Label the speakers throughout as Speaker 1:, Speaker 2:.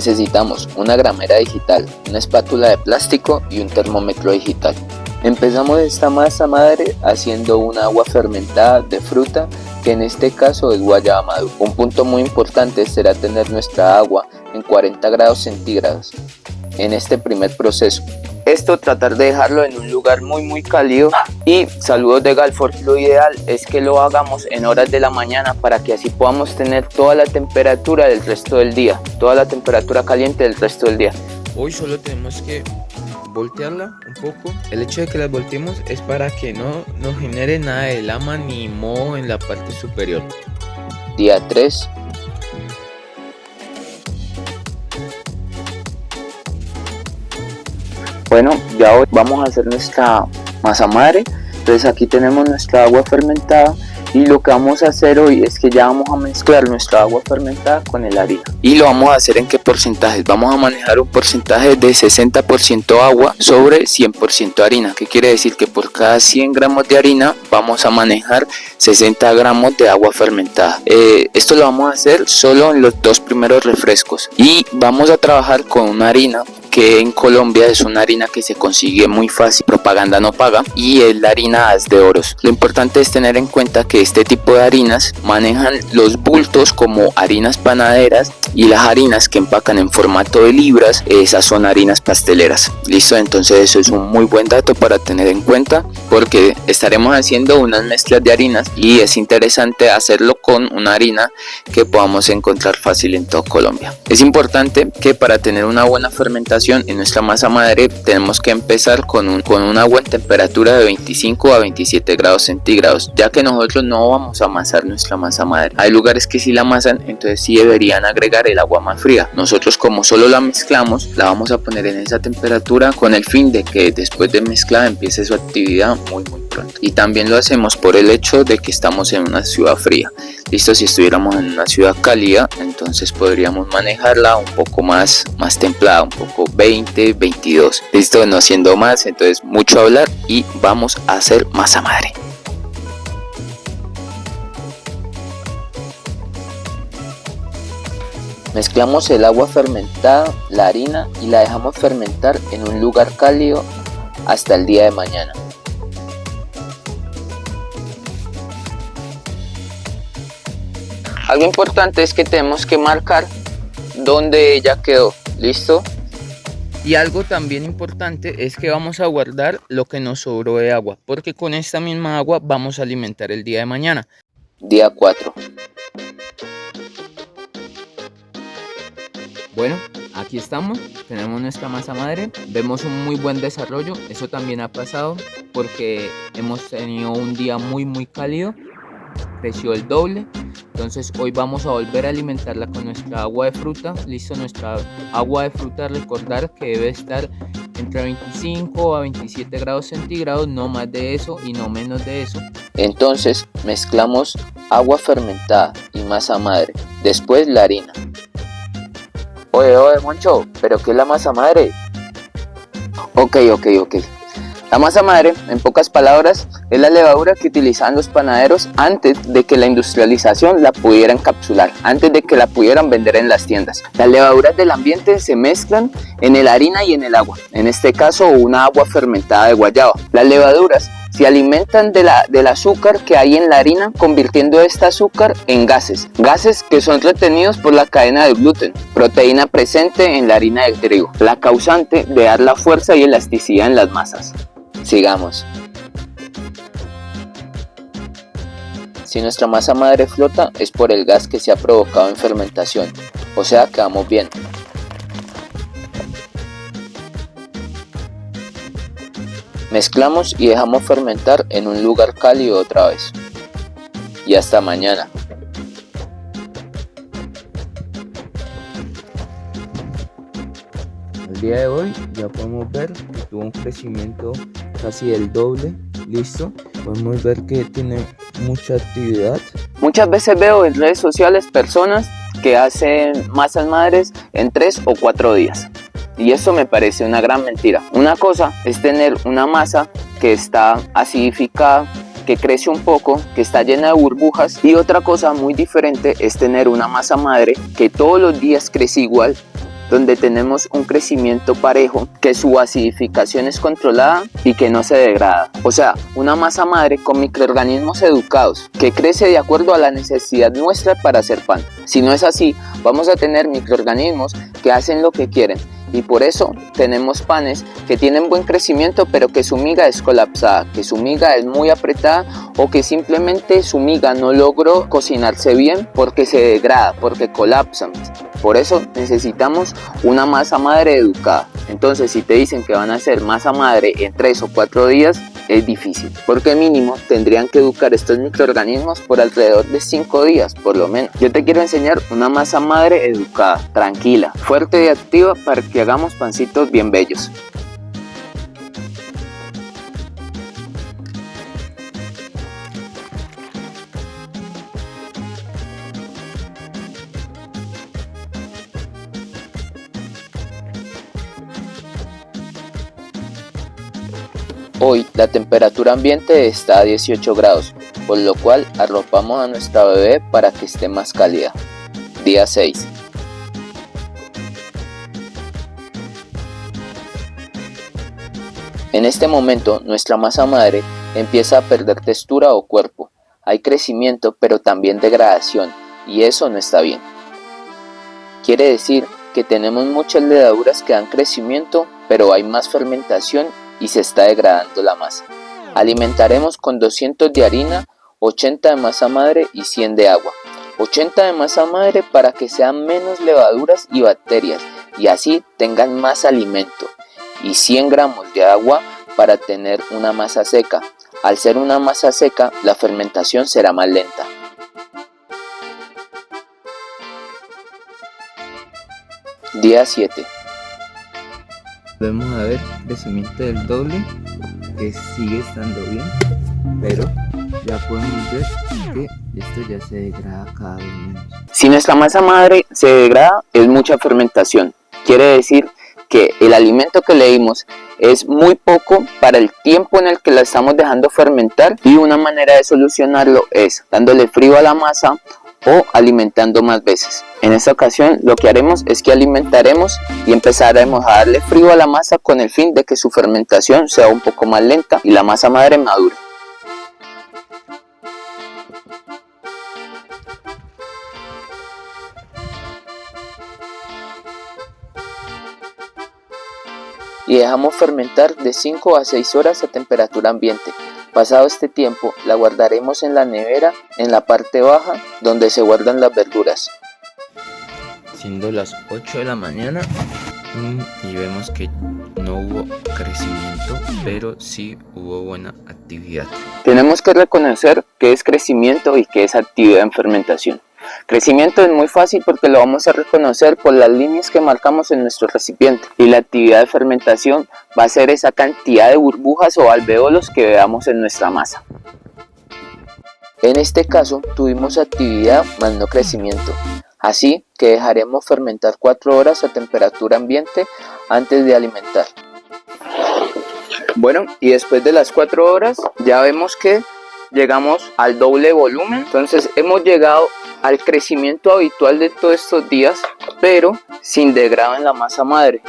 Speaker 1: Necesitamos una gramera digital, una espátula de plástico y un termómetro digital. Empezamos esta masa madre haciendo un agua fermentada de fruta, que en este caso es guayaba madura. Un punto muy importante será tener nuestra agua en 40 grados centígrados en este primer proceso. Esto tratar de dejarlo en un lugar muy cálido, y saludos de Galford, lo ideal es que lo hagamos en horas de la mañana para que así podamos tener toda la temperatura del resto del día, toda la temperatura caliente del resto del día.
Speaker 2: Hoy solo tenemos que voltearla un poco. El hecho de que la volteemos es para que no genere nada de lama ni moho en la parte superior.
Speaker 1: Día 3. Bueno, ya hoy vamos a hacer nuestra masa madre. Entonces aquí tenemos nuestra agua fermentada, y lo que vamos a hacer hoy es que ya vamos a mezclar nuestra agua fermentada con el harina. ¿Y lo vamos a hacer en qué porcentajes? Vamos a manejar un porcentaje de 60% agua sobre 100% harina. ¿Qué quiere decir? Que por cada 100 gramos de harina vamos a manejar 60 gramos de agua fermentada. Esto lo vamos a hacer solo en los 2 primeros refrescos, y vamos a trabajar con una harina que en Colombia es una harina que se consigue muy fácil, propaganda no paga, y es la harina Haz de Oros. Lo importante es tener en cuenta que este tipo de harinas manejan los bultos como harinas panaderas, y las harinas que empacan en formato de libras, esas son harinas pasteleras. Listo, entonces eso es un muy buen dato para tener en cuenta, porque estaremos haciendo unas mezclas de harinas y es interesante hacerlo con una harina que podamos encontrar fácil en toda Colombia. Es importante que para tener una buena fermentación en nuestra masa madre tenemos que empezar con un agua en temperatura de 25 a 27 grados centígrados, ya que nosotros no vamos a amasar nuestra masa madre. Hay lugares que sí la amasan, entonces sí deberían agregar el agua más fría. Nosotros, como solo la mezclamos, la vamos a poner en esa temperatura con el fin de que después de mezclada empiece su actividad muy pronto. Y también lo hacemos por el hecho de que estamos en una ciudad fría. Listo, si estuviéramos en una ciudad cálida, entonces podríamos manejarla un poco más templada, un poco 20, 22. Listo, no siendo más, entonces mucho hablar y vamos a hacer masa madre. Mezclamos el agua fermentada, la harina, y la dejamos fermentar en un lugar cálido hasta el día de mañana. Algo importante es que tenemos que marcar dónde ella quedó. ¿Listo?
Speaker 2: Y algo también importante es que vamos a guardar lo que nos sobró de agua, porque con esta misma agua vamos a alimentar el día de mañana.
Speaker 1: Día 4.
Speaker 2: Bueno, aquí estamos, tenemos nuestra masa madre, vemos un muy buen desarrollo. Eso también ha pasado porque hemos tenido un día muy cálido, creció el doble. Entonces hoy vamos a volver a alimentarla con nuestra agua de fruta. Listo, nuestra agua de fruta, recordar que debe estar entre 25 a 27 grados centígrados, no más de eso y no menos de eso.
Speaker 1: Entonces mezclamos agua fermentada y masa madre, después la harina. Oye, Moncho, ¿pero qué es la masa madre? Ok. La masa madre, en pocas palabras, es la levadura que utilizaban los panaderos antes de que la industrialización la pudiera encapsular, antes de que la pudieran vender en las tiendas. Las levaduras del ambiente se mezclan en la harina y en el agua, en este caso una agua fermentada de guayaba. Las levaduras se alimentan del azúcar que hay en la harina, convirtiendo este azúcar en gases que son retenidos por la cadena de gluten, proteína presente en la harina de trigo, la causante de dar la fuerza y elasticidad en las masas. Sigamos. Si nuestra masa madre flota, es por el gas que se ha provocado en fermentación, o sea que vamos bien. Mezclamos y dejamos fermentar en un lugar cálido otra vez. Y hasta mañana.
Speaker 2: El día de hoy ya podemos ver que tuvo un crecimiento casi del doble. Listo, podemos ver que tiene mucha actividad.
Speaker 1: Muchas veces veo en redes sociales personas que hacen masas madres en 3 o 4 días. Y eso me parece una gran mentira. Una cosa es tener una masa que está acidificada, que crece un poco, que está llena de burbujas, y otra cosa muy diferente es tener una masa madre que todos los días crece igual, donde tenemos un crecimiento parejo, que su acidificación es controlada y que no se degrada. O sea, una masa madre con microorganismos educados, que crece de acuerdo a la necesidad nuestra para hacer pan. Si no es así, vamos a tener microorganismos que hacen lo que quieren. Y por eso tenemos panes que tienen buen crecimiento, pero que su miga es colapsada, que su miga es muy apretada, o que simplemente su miga no logró cocinarse bien porque se degrada, porque colapsan. Por eso necesitamos una masa madre educada. Entonces, si te dicen que van a hacer masa madre en 3 o 4 días, es difícil, porque mínimo tendrían que educar estos microorganismos por alrededor de 5 días, por lo menos. Yo te quiero enseñar una masa madre educada, tranquila, fuerte y activa, para que hagamos pancitos bien bellos. Hoy la temperatura ambiente está a 18 grados, por lo cual arropamos a nuestra bebé para que esté más cálida. Día 6. En este momento nuestra masa madre empieza a perder textura o cuerpo. Hay crecimiento pero también degradación, y eso no está bien. Quiere decir que tenemos muchas levaduras que dan crecimiento, pero hay más fermentación y se está degradando la masa. Alimentaremos con 200 de harina, 80 de masa madre y 100 de agua. 80 de masa madre para que sean menos levaduras y bacterias y así tengan más alimento. Y 100 gramos de agua para tener una masa seca. Al ser una masa seca, la fermentación será más lenta. Día 7.
Speaker 2: Vamos a ver crecimiento del doble, que sigue estando bien, pero ya podemos ver que esto ya se degrada cada vez menos.
Speaker 1: Si nuestra masa madre se degrada, es mucha fermentación. Quiere decir que el alimento que le dimos es muy poco para el tiempo en el que la estamos dejando fermentar, y una manera de solucionarlo es dándole frío a la masa o alimentando más veces. En esta ocasión lo que haremos es que alimentaremos y empezaremos a darle frío a la masa con el fin de que su fermentación sea un poco más lenta y la masa madre madure. Y dejamos fermentar de 5 a 6 horas a temperatura ambiente. Pasado este tiempo, la guardaremos en la nevera, en la parte baja, donde se guardan las verduras.
Speaker 2: Siendo las 8 de la mañana y vemos que no hubo crecimiento, pero sí hubo buena actividad.
Speaker 1: Tenemos que reconocer qué es crecimiento y qué es actividad en fermentación. Crecimiento es muy fácil porque lo vamos a reconocer por las líneas que marcamos en nuestro recipiente, y la actividad de fermentación va a ser esa cantidad de burbujas o alvéolos que veamos en nuestra masa. En este caso tuvimos actividad más no crecimiento, así que dejaremos fermentar 4 horas a temperatura ambiente antes de alimentar. Bueno, y después de las 4 horas ya vemos que llegamos al doble volumen. Entonces hemos llegado al crecimiento habitual de todos estos días, pero sin degrado en la masa madre.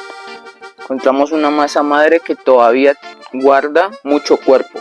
Speaker 1: Encontramos una masa madre que todavía guarda mucho cuerpo,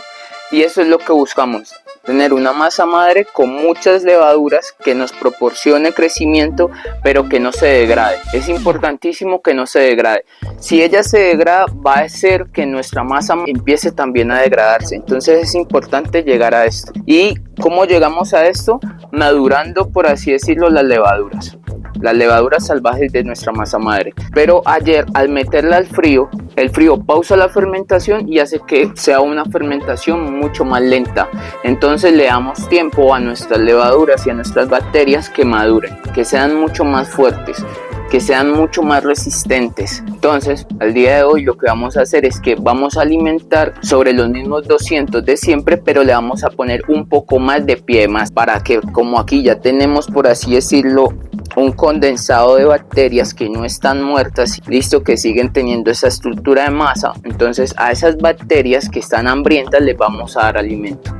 Speaker 1: y eso es lo que buscamos, tener una masa madre con muchas levaduras que nos proporcione crecimiento, pero que no se degrade. Es importantísimo que no se degrade. Si ella se degrada, va a hacer que nuestra masa empiece también a degradarse. Entonces es importante llegar a esto. ¿Y cómo llegamos a esto? Madurando, por así decirlo, las levaduras salvajes de nuestra masa madre. Pero ayer, al meterla al frío, el frío pausa la fermentación y hace que sea una fermentación mucho más lenta. Entonces le damos tiempo a nuestras levaduras y a nuestras bacterias que maduren, que sean mucho más fuertes, que sean mucho más resistentes. Entonces, al día de hoy lo que vamos a hacer es que vamos a alimentar sobre los mismos 200 de siempre, pero le vamos a poner un poco más de pie más, para que, como aquí ya tenemos, por así decirlo, un condensado de bacterias que no están muertas, listo, que siguen teniendo esa estructura de masa, entonces a esas bacterias que están hambrientas les vamos a dar alimento.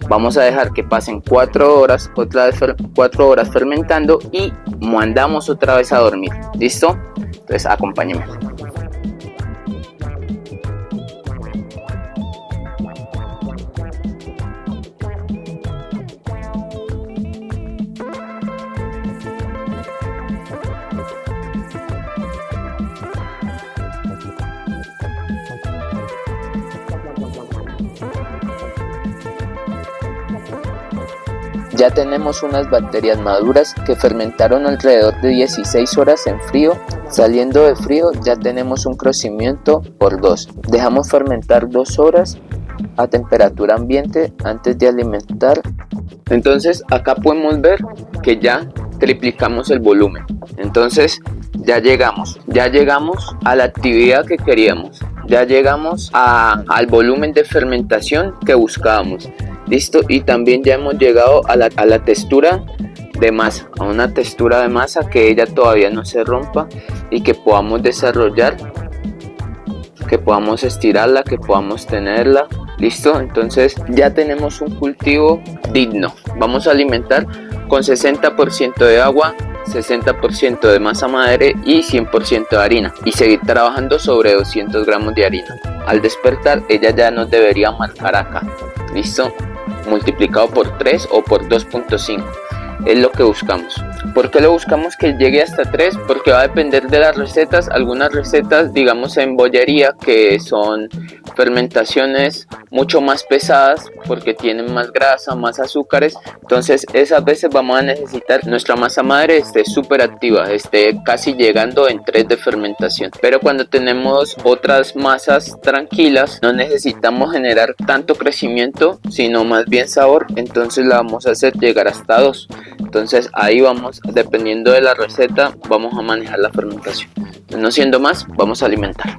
Speaker 1: Vamos a dejar que pasen 4 horas, otra vez 4 horas fermentando y mandamos otra vez a dormir. ¿Listo? Entonces acompáñenme. Ya tenemos unas bacterias maduras que fermentaron alrededor de 16 horas en frío. Saliendo de frío ya tenemos un crecimiento por 2. Dejamos fermentar 2 horas a temperatura ambiente antes de alimentar. Entonces acá podemos ver que ya triplicamos el volumen. Entonces ya llegamos a la actividad que queríamos. Ya llegamos al volumen de fermentación que buscábamos. Listo, y también ya hemos llegado a la textura de masa, a una textura de masa que ella todavía no se rompa y que podamos desarrollar, que podamos estirarla, que podamos tenerla. Listo, entonces ya tenemos un cultivo digno. Vamos a alimentar con 60% de agua, 60% de masa madre y 100% de harina, y seguir trabajando sobre 200 gramos de harina. Al despertar ella ya nos debería marcar acá. Listo, multiplicado por 3 o por 2.5 es lo que buscamos. ¿Por qué lo buscamos que llegue hasta 3? Porque va a depender de las recetas. Algunas recetas, digamos en bollería, que son fermentaciones mucho más pesadas porque tienen más grasa, más azúcares, entonces esas veces vamos a necesitar nuestra masa madre esté súper activa, esté casi llegando en 3 de fermentación. Pero cuando tenemos otras masas tranquilas, no necesitamos generar tanto crecimiento, sino más bien sabor, entonces la vamos a hacer llegar hasta 2. Entonces ahí vamos, dependiendo de la receta, vamos a manejar la fermentación. No siendo más, vamos a alimentar.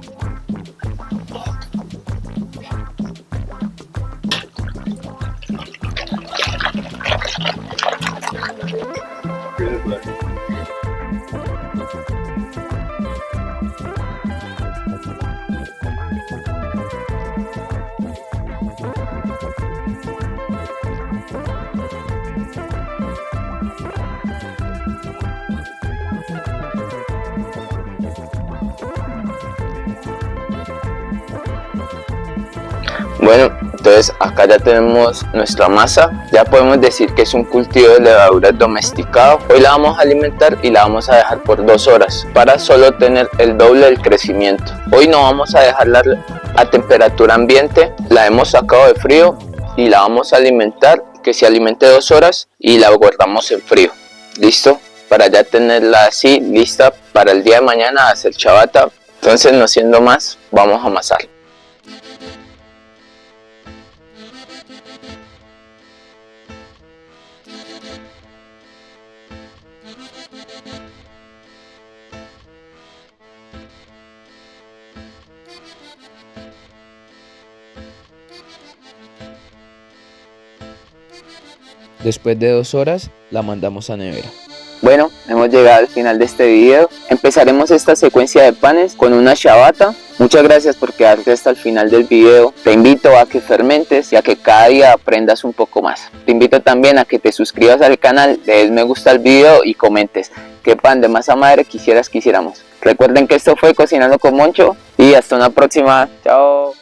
Speaker 1: Bueno, entonces acá ya tenemos nuestra masa, ya podemos decir que es un cultivo de levaduras domesticado. Hoy la vamos a alimentar y la vamos a dejar por 2 horas para solo tener el doble del crecimiento. Hoy no vamos a dejarla a temperatura ambiente, la hemos sacado de frío y la vamos a alimentar, que se alimente 2 horas y la guardamos en frío. ¿Listo? Para ya tenerla así lista para el día de mañana a hacer chabata. Entonces, no siendo más, vamos a amasar.
Speaker 2: Después de 2 horas la mandamos a nevera.
Speaker 1: Bueno, hemos llegado al final de este video. Empezaremos esta secuencia de panes con una ciabatta. Muchas gracias por quedarte hasta el final del video. Te invito a que fermentes y a que cada día aprendas un poco más. Te invito también a que te suscribas al canal, le des me gusta al video y comentes qué pan de masa madre quisiéramos. Recuerden que esto fue Cocinando con Moncho y hasta una próxima. Chao.